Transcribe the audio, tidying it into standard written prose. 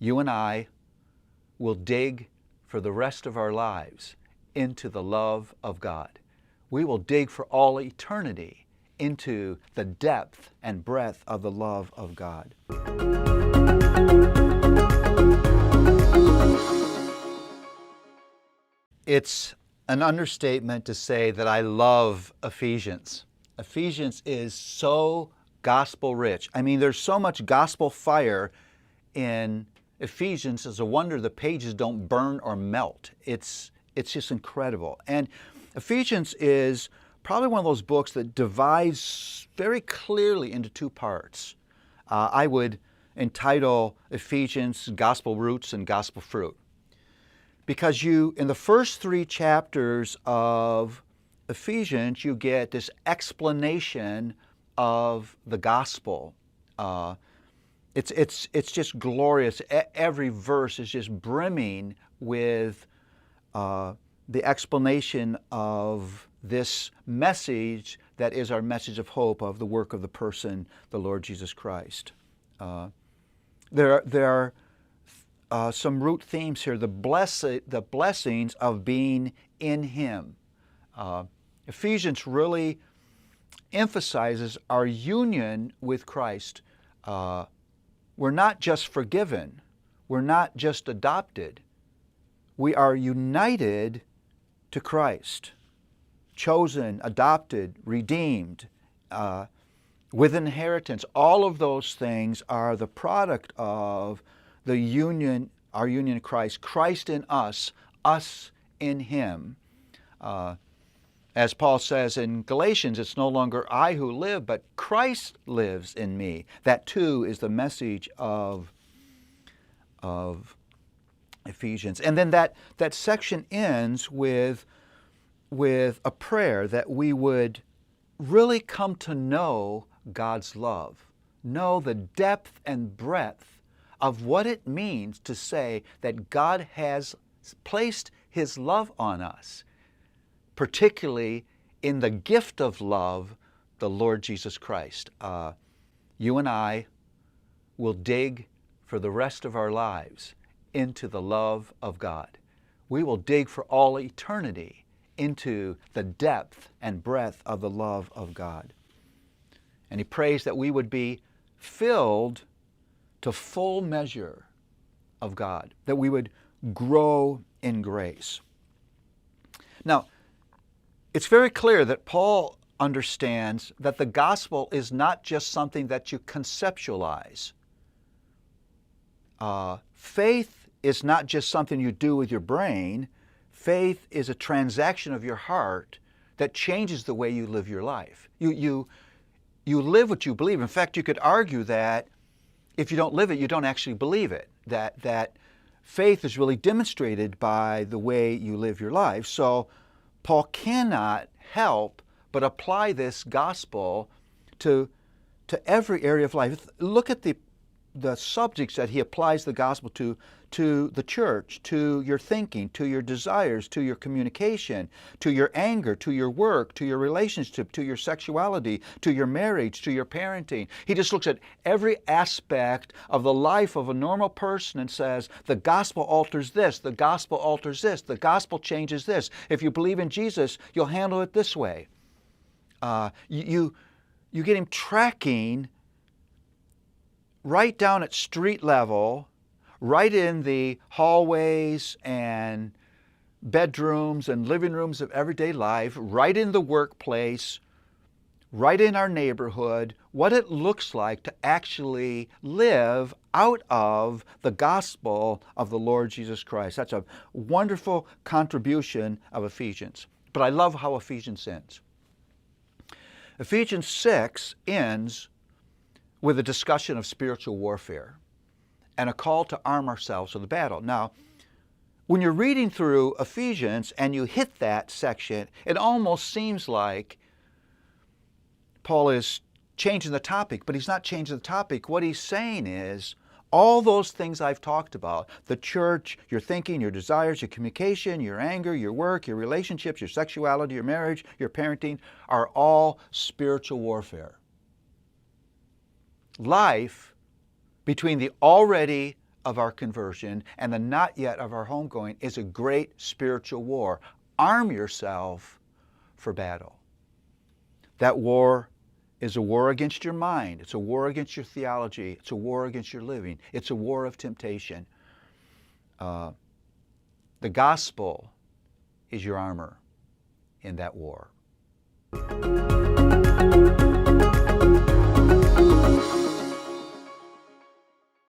you and I will dig for the rest of our lives into the love of God. We will dig for all eternity into the depth and breadth of the love of God. It's an understatement to say that I love Ephesians. Ephesians is so gospel rich. I mean, there's so much gospel fire in Ephesians. It's a wonder the pages don't burn or melt. It's just incredible. And Ephesians is probably one of those books that divides very clearly into two parts. I would entitle Ephesians Gospel Roots and Gospel Fruit. Because in the first 3 chapters of Ephesians, you get this explanation of the gospel. It's just glorious. Every verse is just brimming with the explanation of this message that is our message of hope of the work of the person, the Lord Jesus Christ. There are some root themes here. The blessings of being in Him. Ephesians really emphasizes our union with Christ. We're not just forgiven. We're not just adopted. We are united to Christ. Chosen, adopted, redeemed, with inheritance. All of those things are the product of the union, our union in Christ. Christ in us in Him. As Paul says in Galatians, it's no longer I who live, but Christ lives in me. That too is the message of Ephesians. And then that section ends with a prayer that we would really come to know God's love, know the depth and breadth of what it means to say that God has placed His love on us, particularly in the gift of love, the Lord Jesus Christ. You and I will dig for the rest of our lives into the love of God. We will dig for all eternity into the depth and breadth of the love of God. And he prays that we would be filled to full measure of God, that we would grow in grace. Now, it's very clear that Paul understands that the gospel is not just something that you conceptualize. Faith is not just something you do with your brain. Faith is a transaction of your heart that changes the way you live your life. You live what you believe. In fact, you could argue that if you don't live it, you don't actually believe it. That faith is really demonstrated by the way you live your life. So Paul cannot help but apply this gospel to every area of life. Look at the subjects that he applies the gospel to the church, to your thinking, to your desires, to your communication, to your anger, to your work, to your relationship, to your sexuality, to your marriage, to your parenting. He just looks at every aspect of the life of a normal person and says, the gospel alters this, the gospel alters this, the gospel changes this. If you believe in Jesus, you'll handle it this way. You get him tracking right down at street level, right in the hallways and bedrooms and living rooms of everyday life, right in the workplace, right in our neighborhood, what it looks like to actually live out of the gospel of the Lord Jesus Christ. That's a wonderful contribution of Ephesians. But I love how Ephesians ends. Ephesians 6 ends with a discussion of spiritual warfare and a call to arm ourselves for the battle. Now, when you're reading through Ephesians and you hit that section, it almost seems like Paul is changing the topic, but he's not changing the topic. What he's saying is, all those things I've talked about, the church, your thinking, your desires, your communication, your anger, your work, your relationships, your sexuality, your marriage, your parenting, are all spiritual warfare. Life between the already of our conversion and the not yet of our homegoing is a great spiritual war. Arm yourself for battle. That war is a war against your mind. It's a war against your theology. It's a war against your living. It's a war of temptation. The gospel is your armor in that war.